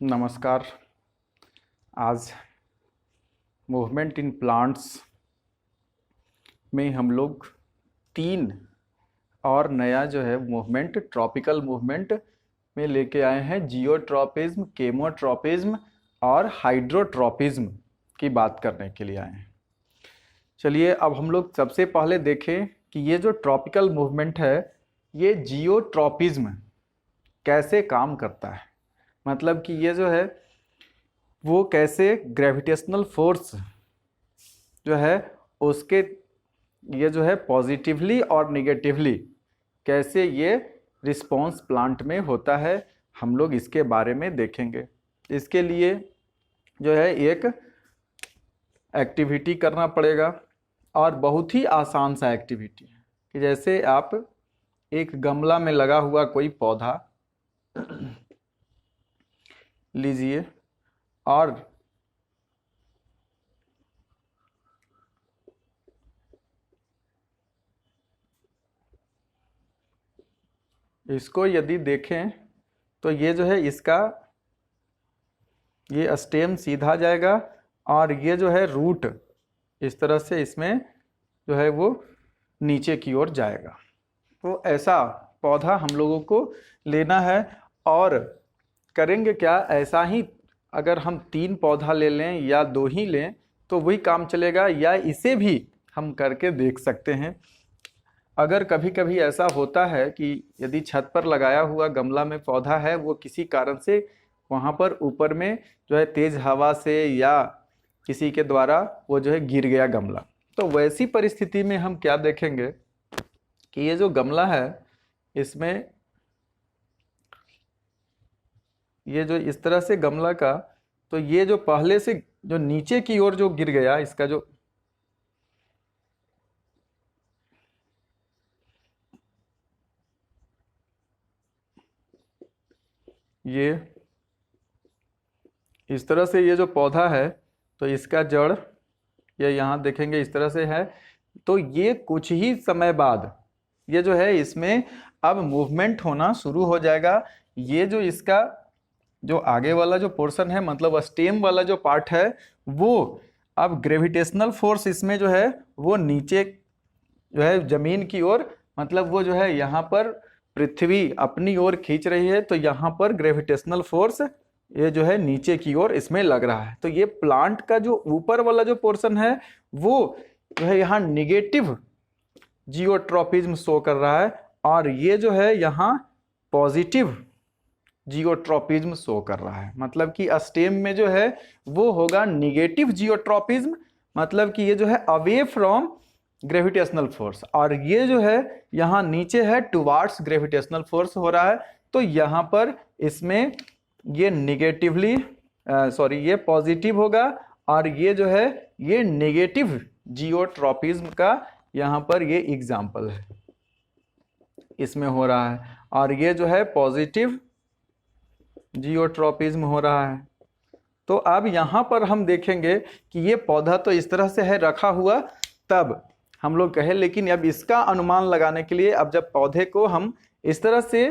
नमस्कार। आज movement in plants में हम लोग 3 और नया जो है मूवमेंट ट्रॉपिकल मूवमेंट में लेके आए हैं। जियोट्रॉपिज्म, केमोट्रॉपिज्म और हाइड्रोट्रॉपिज्म की बात करने के लिए आए हैं। चलिए अब हम लोग सबसे पहले देखें कि ये जो ट्रॉपिकल मूवमेंट है ये जियोट्रॉपिज्म कैसे काम करता है। मतलब कि ये जो है वो कैसे ग्रेविटेशनल फोर्स जो है उसके ये जो है पॉजिटिवली और निगेटिवली कैसे ये रिस्पॉन्स प्लांट में होता है, हम लोग इसके बारे में देखेंगे। इसके लिए जो है एक एक्टिविटी करना पड़ेगा और बहुत ही आसान सा एक्टिविटी है कि जैसे आप एक गमला में लगा हुआ कोई पौधा लीजिए और इसको यदि देखें तो ये जो है इसका ये स्टेम सीधा जाएगा और ये जो है रूट इस तरह से इसमें जो है वो नीचे की ओर जाएगा। तो ऐसा पौधा हम लोगों को लेना है और करेंगे क्या, ऐसा ही अगर हम 3 पौधा ले लें या 2 ही लें तो वही काम चलेगा, या इसे भी हम करके देख सकते हैं। अगर कभी कभी ऐसा होता है कि यदि छत पर लगाया हुआ गमला में पौधा है वो किसी कारण से वहाँ पर ऊपर में जो है तेज हवा से या किसी के द्वारा वो जो है गिर गया गमला, तो वैसी परिस्थिति में हम क्या देखेंगे कि ये जो गमला है इसमें ये जो इस तरह से गमला का, तो ये जो पहले से जो नीचे की ओर जो गिर गया इसका जो ये इस तरह से ये जो पौधा है तो इसका जड़ ये यहाँ देखेंगे इस तरह से है। तो ये कुछ ही समय बाद ये जो है इसमें अब मूवमेंट होना शुरू हो जाएगा। ये जो इसका जो आगे वाला जो पोर्शन है मतलब स्टेम वाला जो पार्ट है वो अब ग्रेविटेशनल फोर्स इसमें जो है वो नीचे जो है जमीन की ओर, मतलब वो जो है यहाँ पर पृथ्वी अपनी ओर खींच रही है, तो यहाँ पर ग्रेविटेशनल फोर्स ये जो है नीचे की ओर इसमें लग रहा है। तो ये प्लांट का जो ऊपर वाला जो पोर्शन है वो जो है यहाँ निगेटिव जियोट्रॉपिज्म शो कर रहा है और ये जो है यहाँ पॉजिटिव जियोट्रॉपिज्म शो कर रहा है। मतलब कि स्टेम में जो है वो होगा निगेटिव जियोट्रॉपिज्म, मतलब कि ये जो है अवे फ्रॉम ग्रेविटेशनल फोर्स, और ये जो है यहाँ नीचे है टुवार्ड्स ग्रेविटेशनल फोर्स हो रहा है। तो यहाँ पर इसमें ये निगेटिवली ये पॉजिटिव होगा और ये जो है ये नेगेटिव जियोट्रॉपिज्म का यहाँ पर ये एग्जाम्पल है इसमें हो रहा है, और ये जो है पॉजिटिव जियोट्रॉपिज्म हो रहा है। तो अब यहाँ पर हम देखेंगे कि ये पौधा तो इस तरह से है रखा हुआ, तब हम लोग कहे, लेकिन अब इसका अनुमान लगाने के लिए अब जब पौधे को हम इस तरह से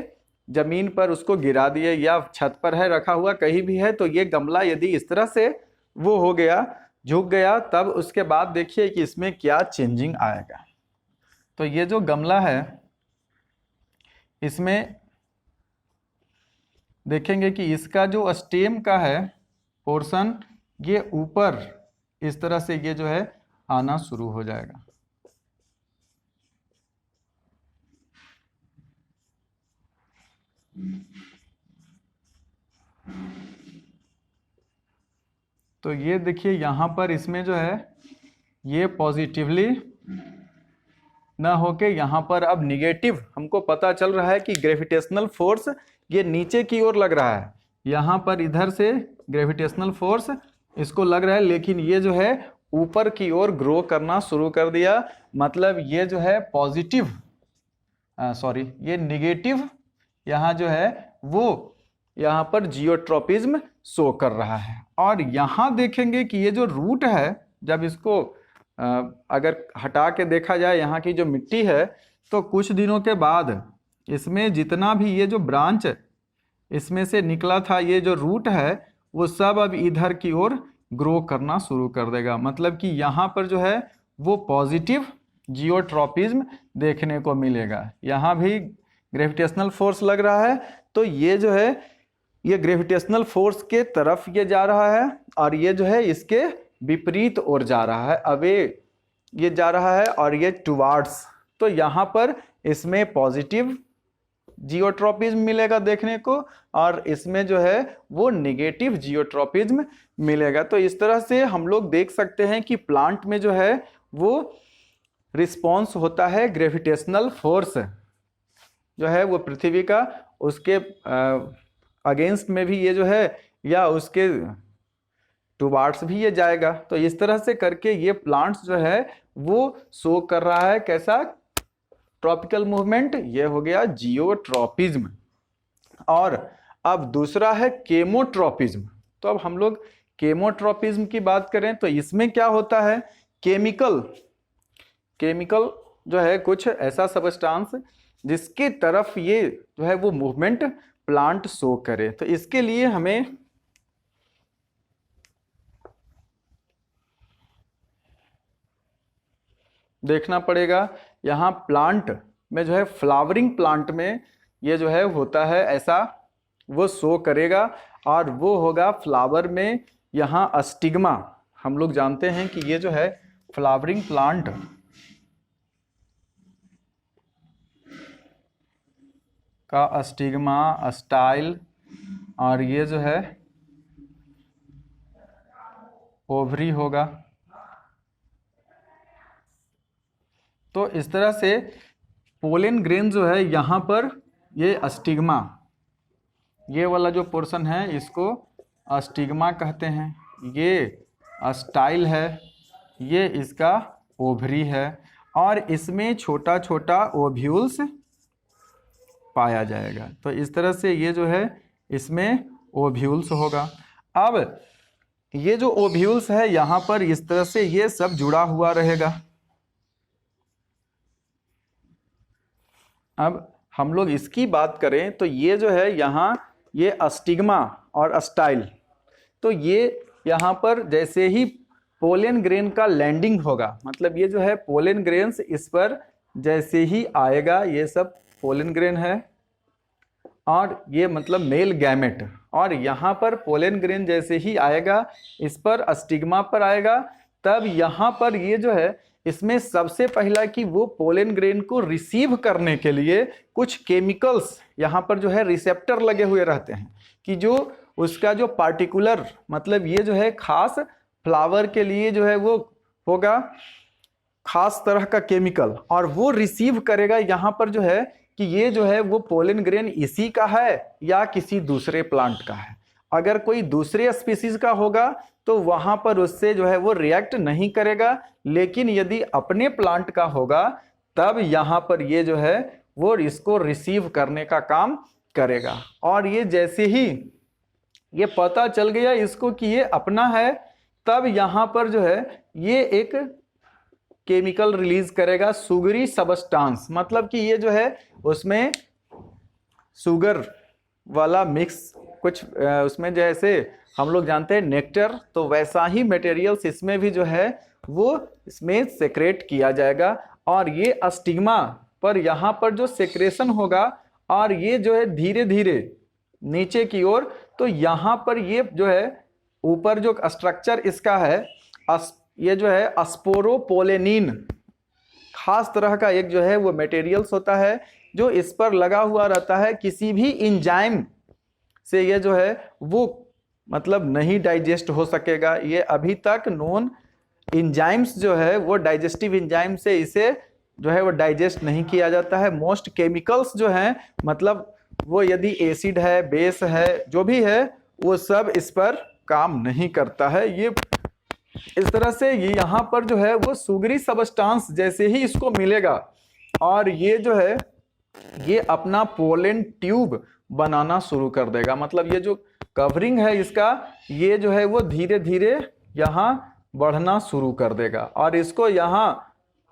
जमीन पर उसको गिरा दिए या छत पर है रखा हुआ कहीं भी है, तो ये गमला यदि इस तरह से वो हो गया झुक गया, तब उसके बाद देखिए कि इसमें क्या चेंजिंग आएगा। तो ये जो गमला है इसमें देखेंगे कि इसका जो स्टेम का है पोर्शन ये ऊपर इस तरह से ये जो है आना शुरू हो जाएगा। तो ये देखिए यहाँ पर इसमें जो है ये पॉजिटिवली ना होके यहाँ पर अब निगेटिव हमको पता चल रहा है कि ग्रेविटेशनल फोर्स ये नीचे की ओर लग रहा है, यहाँ पर इधर से ग्रेविटेशनल फोर्स इसको लग रहा है, लेकिन ये जो है ऊपर की ओर ग्रो करना शुरू कर दिया। मतलब ये जो है पॉजिटिव ये निगेटिव यहाँ जो है वो यहाँ पर जियोट्रॉपिज्म शो कर रहा है। और यहाँ देखेंगे कि ये जो रूट है जब इसको अगर हटा के देखा जाए यहाँ की जो मिट्टी है, तो कुछ दिनों के बाद इसमें जितना भी ये जो ब्रांच इसमें से निकला था ये जो रूट है वो सब अब इधर की ओर ग्रो करना शुरू कर देगा। मतलब कि यहाँ पर जो है वो पॉजिटिव जियोट्रॉपिज्म देखने को मिलेगा। यहाँ भी ग्रेविटेशनल फोर्स लग रहा है, तो ये जो है ये ग्रेविटेशनल फोर्स के तरफ ये जा रहा है और ये जो है इसके विपरीत ओर जा रहा है, अवे ये जा रहा है और ये टुवार्ड्स। तो यहाँ पर इसमें पॉजिटिव जियोट्रॉपिज्म मिलेगा देखने को और इसमें जो है वो नेगेटिव जियोट्रॉपिज्म मिलेगा। तो इस तरह से हम लोग देख सकते हैं कि प्लांट में जो है वो रिस्पॉन्स होता है ग्रेविटेशनल फोर्स जो है वो पृथ्वी का, उसके अगेंस्ट में भी ये जो है या उसके टुवार्ड्स भी ये जाएगा। तो इस तरह से करके ये प्लांट्स जो है वो शो कर रहा है कैसा ट्रॉपिकल मूवमेंट, ये हो गया जियोट्रॉपिज्म। और अब दूसरा है केमोट्रॉपिज्म। तो अब हम लोग केमोट्रॉपिज्म की बात करें तो इसमें क्या होता है, केमिकल जो है कुछ ऐसा सबस्टांस जिसके तरफ ये जो है वो मूवमेंट प्लांट शो करे। तो इसके लिए हमें देखना पड़ेगा यहाँ प्लांट में जो है फ्लावरिंग प्लांट में ये जो है होता है ऐसा वो शो करेगा और वो होगा फ्लावर में यहाँ अस्टिग्मा। हम लोग जानते हैं कि ये जो है फ्लावरिंग प्लांट का अस्टिग्मा, स्टाइल और ये जो है ओवरी होगा। तो इस तरह से पोलन ग्रेन जो है यहाँ पर ये अस्टिग्मा, ये वाला जो पोर्शन है इसको अस्टिग्मा कहते हैं, ये स्टाइल है, ये इसका ओवरी है और इसमें छोटा छोटा ओव्यूल्स पाया जाएगा। तो इस तरह से ये जो है इसमें ओव्यूल्स होगा। अब ये जो ओव्यूल्स है यहाँ पर इस तरह से ये सब जुड़ा हुआ रहेगा। अब हम लोग इसकी बात करें तो ये जो है यहाँ ये अस्टिग्मा और स्टाइल, तो ये यहाँ पर जैसे ही पोलन ग्रेन का लैंडिंग होगा, मतलब ये जो है पोलन ग्रेन्स इस पर जैसे ही आएगा, ये सब पोलन ग्रेन है और ये मतलब मेल गैमेट, और यहाँ पर पोलन ग्रेन जैसे ही आएगा इस पर अस्टिग्मा पर आएगा, तब यहाँ पर ये जो है इसमें सबसे पहला कि वो पोलन ग्रेन को रिसीव करने के लिए कुछ केमिकल्स यहाँ पर जो है रिसेप्टर लगे हुए रहते हैं कि जो उसका जो पार्टिकुलर मतलब ये जो है खास फ्लावर के लिए जो है वो होगा खास तरह का केमिकल, और वो रिसीव करेगा यहाँ पर जो है कि ये जो है वो पोलन ग्रेन इसी का है या किसी दूसरे प्लांट का है। अगर कोई दूसरे स्पीसीज का होगा तो वहां पर उससे जो है वो रिएक्ट नहीं करेगा, लेकिन यदि अपने प्लांट का होगा तब यहाँ पर ये जो है वो इसको रिसीव करने का काम करेगा। और ये जैसे ही ये पता चल गया इसको कि ये अपना है, तब यहाँ पर जो है ये एक केमिकल रिलीज करेगा सुगरी सबस्टांस, मतलब कि ये जो है उसमें शुगर वाला मिक्स कुछ उसमें जैसे हम लोग जानते हैं नेक्टर, तो वैसा ही मटेरियल्स इसमें भी जो है वो इसमें सेक्रेट किया जाएगा और ये अस्टिग्मा पर यहाँ पर जो सेक्रेशन होगा और ये जो है धीरे धीरे नीचे की ओर, तो यहाँ पर ये जो है ऊपर जो स्ट्रक्चर इसका है ये जो है स्पोरोपोलेनिन खास तरह का एक जो है वो मटेरियल्स होता है जो इस पर लगा हुआ रहता है। किसी भी इंजाइम से ये जो है वो मतलब नहीं डाइजेस्ट हो सकेगा। ये अभी तक नॉन इंजाइम्स जो है वो डाइजेस्टिव इंजाइम से इसे जो है वो डाइजेस्ट नहीं किया जाता है। मोस्ट केमिकल्स जो हैं मतलब वो यदि एसिड है बेस है जो भी है वो सब इस पर काम नहीं करता है। ये इस तरह से ये यहाँ पर जो है वो सुगरी सबस्टांस जैसे ही इसको मिलेगा और ये जो है ये अपना पोलन ट्यूब बनाना शुरू कर देगा। मतलब ये जो कवरिंग है इसका ये जो है वो धीरे धीरे यहाँ बढ़ना शुरू कर देगा और इसको यहाँ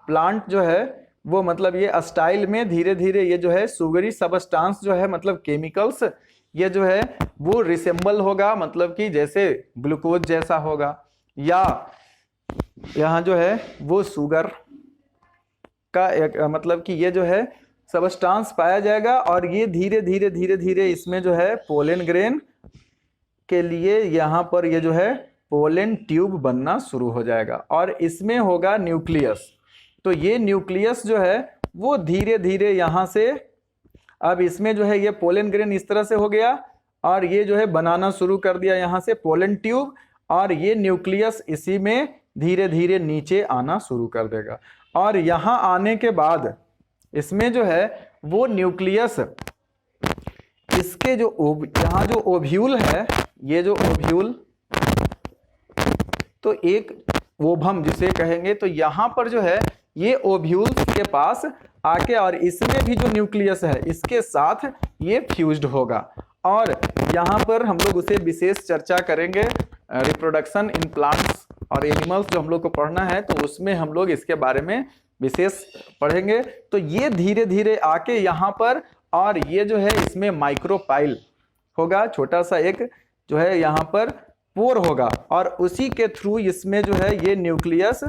प्लांट जो है वो मतलब ये स्टाइल में धीरे धीरे ये जो है सुगरी सबस्टांस जो है मतलब केमिकल्स ये जो है वो रिसेंबल होगा, मतलब कि जैसे ग्लूकोज जैसा होगा, या यहाँ जो है वो शुगर का एक मतलब कि ये जो है सबस्टांस पाया जाएगा, और ये धीरे धीरे धीरे धीरे इसमें जो है पोलन ग्रेन के लिए यहाँ पर ये जो है पोलन ट्यूब बनना शुरू हो जाएगा, और इसमें होगा न्यूक्लियस। तो ये न्यूक्लियस जो है वो धीरे धीरे यहाँ से, अब इसमें जो है ये पोलन ग्रेन इस तरह से हो गया, और ये जो है बनाना शुरू कर दिया यहाँ से पोलन ट्यूब, और ये न्यूक्लियस इसी में धीरे धीरे नीचे आना शुरू कर देगा। और यहाँ आने के बाद इसमें जो है वो न्यूक्लियस, इसके जो यहाँ जो ओव्यूल है, ये जो ओव्यूल, तो एक ओवम जिसे कहेंगे, तो यहाँ पर जो है ये ओव्यूल्स के पास आके, और इसमें भी जो न्यूक्लियस है इसके साथ ये फ्यूज्ड होगा, और यहाँ पर हम लोग उसे विशेष चर्चा करेंगे। रिप्रोडक्शन इन प्लांट्स और एनिमल्स जो हम लोग को पढ़ना है, तो उसमें हम लोग इसके बारे में विशेष पढ़ेंगे। तो ये धीरे धीरे आके यहाँ पर, और ये जो है इसमें माइक्रोपाइल होगा, छोटा सा एक जो है यहाँ पर पोर होगा, और उसी के थ्रू इसमें जो है ये न्यूक्लियस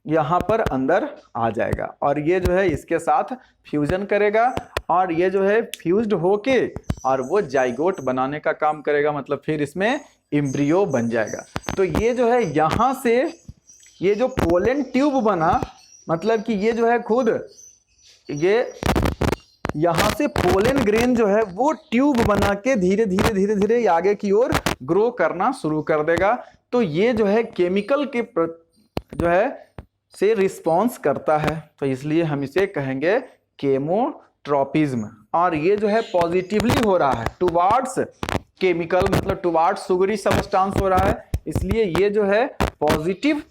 यहाँ पर अंदर आ जाएगा, और ये जो है इसके साथ फ्यूजन करेगा, और ये जो है फ्यूज्ड होके और वो जाइगोट बनाने का काम करेगा, मतलब फिर इसमें एम्ब्रियो बन जाएगा। तो ये जो है यहाँ से ये जो पोलन ट्यूब बना, मतलब कि ये जो है खुद ये यहाँ से पोलन ग्रेन जो है वो ट्यूब बना के धीरे धीरे धीरे धीरे आगे की ओर ग्रो करना शुरू कर देगा। तो ये जो है केमिकल के जो है से रिस्पॉन्स करता है, तो इसलिए हम इसे कहेंगे केमोट्रोपिज्म। और ये जो है पॉजिटिवली हो रहा है टुवार्ड्स केमिकल, मतलब टुवार्ड्स सुगरी सबस्टांस हो रहा है, इसलिए ये जो है पॉजिटिव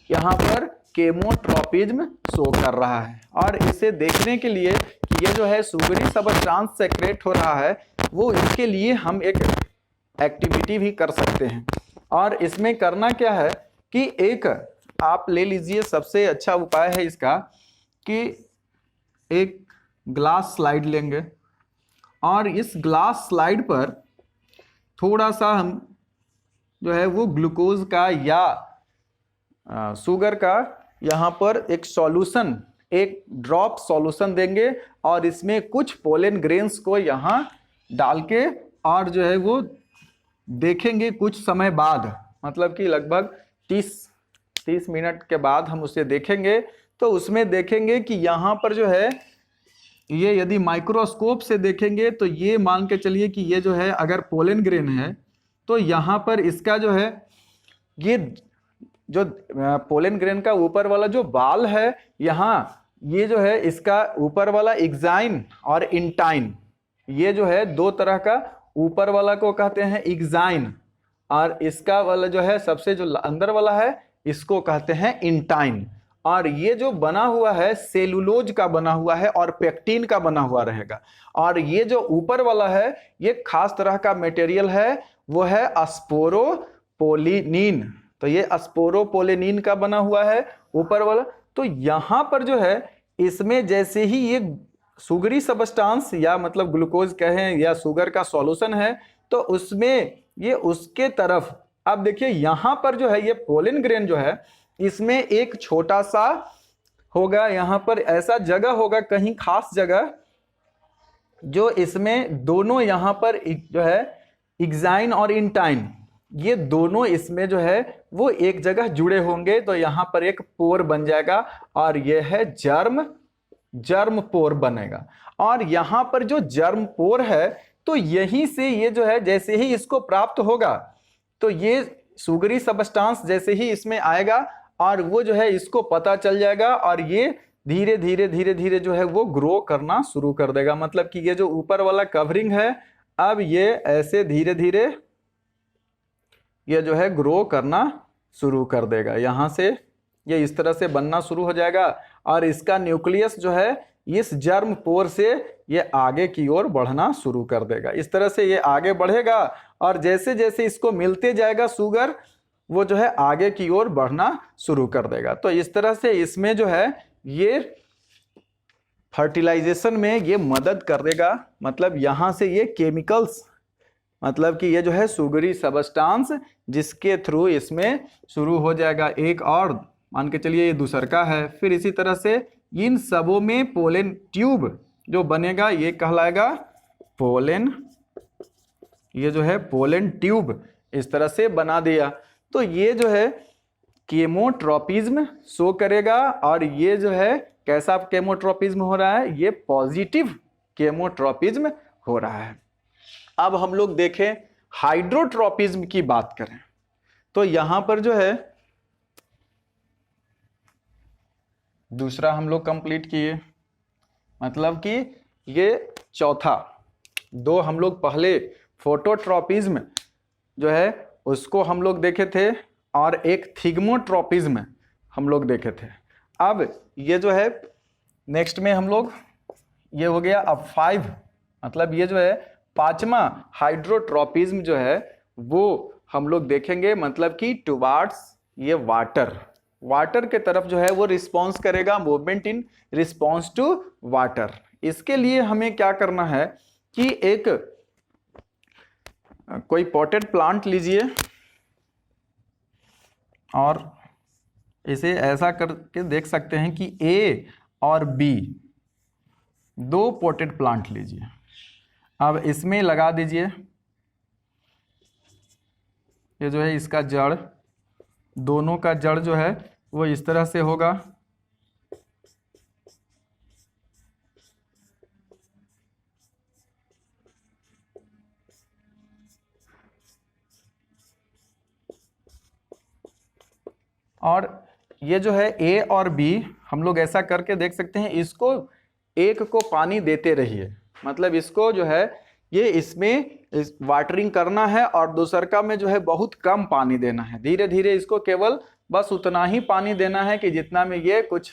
यहाँ पर केमोट्रोपिज्म शो कर रहा है। और इसे देखने के लिए कि ये जो है सुगरी सबस्टांस सेक्रेट हो रहा है, वो इसके लिए हम एक एक्टिविटी भी कर सकते हैं। और इसमें करना क्या है कि एक आप ले लीजिए, सबसे अच्छा उपाय है इसका कि एक ग्लास स्लाइड लेंगे, और इस ग्लास स्लाइड पर थोड़ा सा हम जो है वो ग्लूकोज का या शुगर का यहाँ पर एक सॉल्यूशन, एक ड्रॉप सॉल्यूशन देंगे, और इसमें कुछ पोलन ग्रेन्स को यहाँ डाल के, और जो है वो देखेंगे कुछ समय बाद, मतलब कि लगभग 30 मिनट के बाद हम उसे देखेंगे। तो उसमें देखेंगे कि यहाँ पर जो है ये यदि माइक्रोस्कोप से देखेंगे, तो ये मान के चलिए कि ये जो है अगर पोलन ग्रेन है, तो यहाँ पर इसका जो है ये जो पोलन ग्रेन का ऊपर वाला जो बाल है, यहाँ ये जो है इसका ऊपर वाला एक्साइन और इंटाइन, ये जो है दो तरह का, ऊपर वाला को कहते हैं एक्साइन, और इसका वाला जो है सबसे जो अंदर वाला है इसको कहते हैं इंटाइन। और ये जो बना हुआ है सेलुलोज का बना हुआ है और पेक्टिन का बना हुआ रहेगा, और ये जो ऊपर वाला है ये खास तरह का मटेरियल है, वो है स्पोरोपोलिनिन। तो ये स्पोरोपोलिनिन का बना हुआ है ऊपर वाला। तो यहाँ पर जो है इसमें जैसे ही ये सुगरी सबस्टांस या मतलब ग्लूकोज कहें या शुगर का सॉल्यूशन है, तो उसमें ये उसके तरफ, अब देखिए यहाँ पर जो है ये पोलन ग्रेन जो है इसमें एक छोटा सा होगा, यहाँ पर ऐसा जगह होगा कहीं खास जगह, जो इसमें दोनों यहाँ पर जो है एक्साइन और इंटाइन, ये दोनों इसमें जो है वो एक जगह जुड़े होंगे, तो यहाँ पर एक पोर बन जाएगा, और ये है जर्म पोर बनेगा। और यहाँ पर जो जर्म पोर है, तो यहीं से ये जो है जैसे ही इसको प्राप्त होगा, तो ये सुगरी सबस्टांस जैसे ही इसमें आएगा, और वो जो है इसको पता चल जाएगा, और ये धीरे धीरे धीरे धीरे जो है वो ग्रो करना शुरू कर देगा। मतलब कि ये जो ऊपर वाला कवरिंग है, अब ये ऐसे धीरे धीरे ये जो है ग्रो करना शुरू कर देगा, यहाँ से ये इस तरह से बनना शुरू हो जाएगा, और इसका न्यूक्लियस जो है इस जर्म पोर से ये आगे की ओर बढ़ना शुरू कर देगा। इस तरह से ये आगे बढ़ेगा, और जैसे जैसे इसको मिलते जाएगा शुगर, वो जो है आगे की ओर बढ़ना शुरू कर देगा। तो इस तरह से इसमें जो है ये फर्टिलाइजेशन में ये मदद करेगा। मतलब यहाँ से ये केमिकल्स, मतलब कि ये जो है सुगरी सबस्टांस जिसके थ्रू इसमें शुरू हो जाएगा। एक और मान के चलिए ये दूसरका है। फिर इसी तरह से इन सबों में पोलन ट्यूब जो बनेगा ये कहलाएगा पोलन, ये जो है पोलन ट्यूब इस तरह से बना दिया। तो ये जो है केमोट्रोपिज्म शो करेगा। और ये जो है कैसा केमोट्रोपिज्म हो रहा है, ये पॉजिटिव केमोट्रोपिज्म हो रहा है। अब हम लोग देखें हाइड्रोट्रोपिज्म की बात करें तो यहां पर जो है दूसरा हम लोग कंप्लीट किए, मतलब कि ये चौथा। दो हम लोग पहले फोटोट्रोपिज्म जो है उसको हम लोग देखे थे और एक थिग्मोट्रोपिज्म हम लोग देखे थे। अब ये जो है नेक्स्ट में हम लोग ये हो गया अब 5, मतलब ये जो है पांचवा हाइड्रोट्रोपिज्म जो है वो हम लोग देखेंगे। मतलब कि टुवार्ड्स ये वाटर के तरफ जो है वो रिस्पॉन्स करेगा, movement in response to water. इसके लिए हमें क्या करना है कि एक कोई पॉटेड प्लांट लीजिए और इसे ऐसा करके देख सकते हैं कि ए और बी दो पॉटेड प्लांट लीजिए। अब इसमें लगा दीजिए, ये जो है इसका जड़, दोनों का जड़ जो है वो इस तरह से होगा। और ये जो है ए और बी हम लोग ऐसा करके देख सकते हैं। इसको एक को पानी देते रहिए, मतलब इसको जो है ये इसमें वाटरिंग करना है और दूसरका में जो है बहुत कम पानी देना है। धीरे धीरे इसको केवल बस उतना ही पानी देना है कि जितना में ये कुछ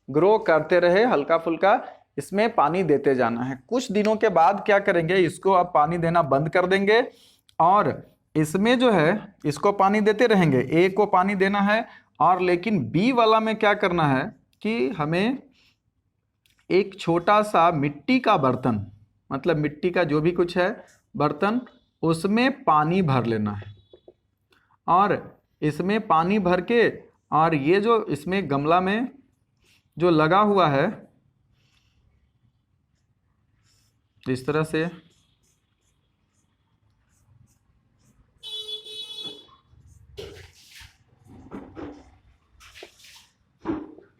ग्रो करते रहे, हल्का फुल्का इसमें पानी देते जाना है। कुछ दिनों के बाद क्या करेंगे, इसको अब पानी देना बंद कर देंगे और इसमें जो है इसको पानी देते रहेंगे। ए को पानी देना है और लेकिन बी वाला में क्या करना है कि हमें एक छोटा सा मिट्टी का बर्तन, मतलब मिट्टी का जो भी कुछ है बर्तन, उसमें पानी भर लेना है। और इसमें पानी भर के और ये जो इसमें गमला में जो लगा हुआ है इस तरह से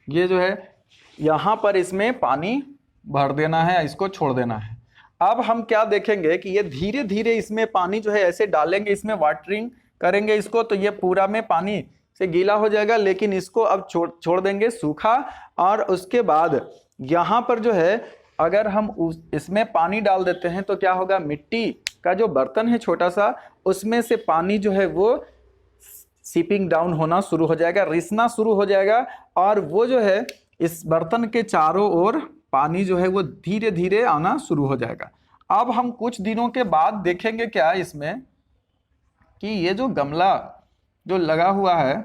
ये जो है यहाँ पर इसमें पानी भर देना है, इसको छोड़ देना है। अब हम क्या देखेंगे कि ये धीरे धीरे इसमें पानी जो है ऐसे डालेंगे, इसमें वाटरिंग करेंगे इसको, तो ये पूरा में पानी से गीला हो जाएगा। लेकिन इसको अब छोड़ देंगे सूखा। और उसके बाद यहाँ पर जो है अगर हम इसमें पानी डाल देते हैं तो क्या होगा, मिट्टी का जो बर्तन है छोटा सा, उसमें से पानी जो है वो सीपिंग डाउन होना शुरू हो जाएगा, रिसना शुरू हो जाएगा। और वो जो है इस बर्तन के चारों ओर पानी जो है वो धीरे धीरे आना शुरू हो जाएगा। अब हम कुछ दिनों के बाद देखेंगे क्या इसमें कि ये जो गमला जो लगा हुआ है,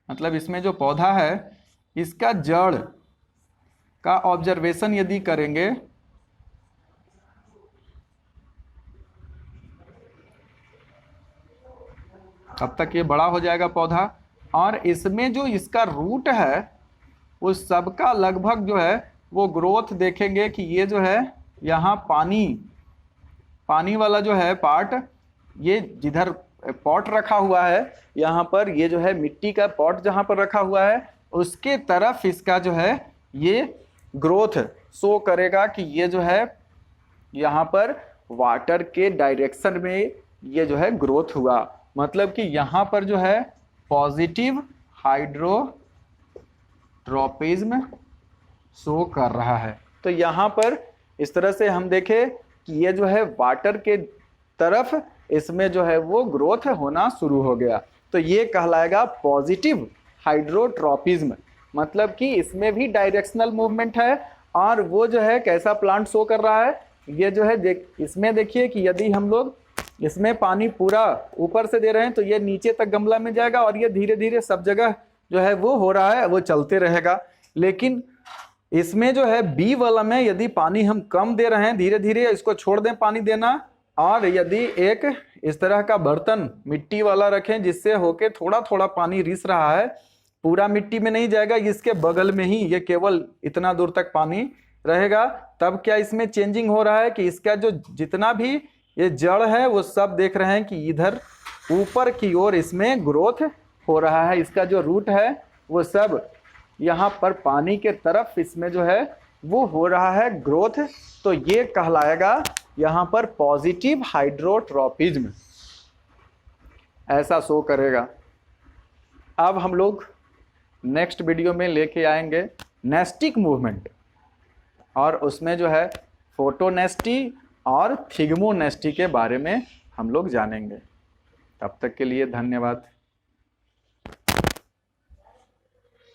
मतलब इसमें जो पौधा है, इसका जड़ का ऑब्जर्वेशन यदि करेंगे तब तक ये बड़ा हो जाएगा पौधा। और इसमें जो इसका रूट है उस सबका लगभग जो है वो ग्रोथ देखेंगे कि ये जो है यहाँ पानी वाला जो है पार्ट, ये जिधर पॉट रखा हुआ है यहाँ पर, ये जो है मिट्टी का पॉट जहाँ पर रखा हुआ है उसके तरफ इसका जो है ये ग्रोथ शो करेगा कि ये जो है यहाँ पर वाटर के डायरेक्शन में ये जो है ग्रोथ हुआ। मतलब कि यहाँ पर जो है पॉजिटिव हाइड्रोट्रोपिज्म शो कर रहा है। तो यहाँ पर इस तरह से हम देखें कि ये जो है वाटर के तरफ इसमें जो है वो ग्रोथ होना शुरू हो गया। तो ये कहलाएगा पॉजिटिव हाइड्रोट्रोपिज्म, मतलब कि इसमें भी डायरेक्शनल मूवमेंट है। और वो जो है कैसा प्लांट शो कर रहा है, ये जो है इसमें देखिए कि यदि हम लोग इसमें पानी पूरा ऊपर से दे रहे हैं तो ये नीचे तक गमला में जाएगा और ये धीरे धीरे सब जगह जो है वो हो रहा है, वो चलते रहेगा। लेकिन इसमें जो है बी वाला में यदि पानी हम कम दे रहे हैं, धीरे धीरे इसको छोड़ दें पानी देना, और यदि एक इस तरह का बर्तन मिट्टी वाला रखें जिससे होके थोड़ा थोड़ा पानी रिस रहा है, पूरा मिट्टी में नहीं जाएगा, इसके बगल में ही ये केवल इतना दूर तक पानी रहेगा, तब क्या इसमें चेंजिंग हो रहा है कि इसका जो जितना भी ये जड़ है वो सब देख रहे हैं कि इधर ऊपर की ओर इसमें ग्रोथ हो रहा है, इसका जो रूट है वो सब यहाँ पर पानी के तरफ इसमें जो है वो हो रहा है ग्रोथ। तो ये कहलाएगा यहाँ पर पॉजिटिव हाइड्रोट्रोपिज्म, ऐसा शो करेगा। अब हम लोग नेक्स्ट वीडियो में लेके आएंगे नेस्टिक मूवमेंट, और उसमें जो है फोटोनेस्टी और थिग्मोनेस्टी के बारे में हम लोग जानेंगे। तब तक के लिए धन्यवाद।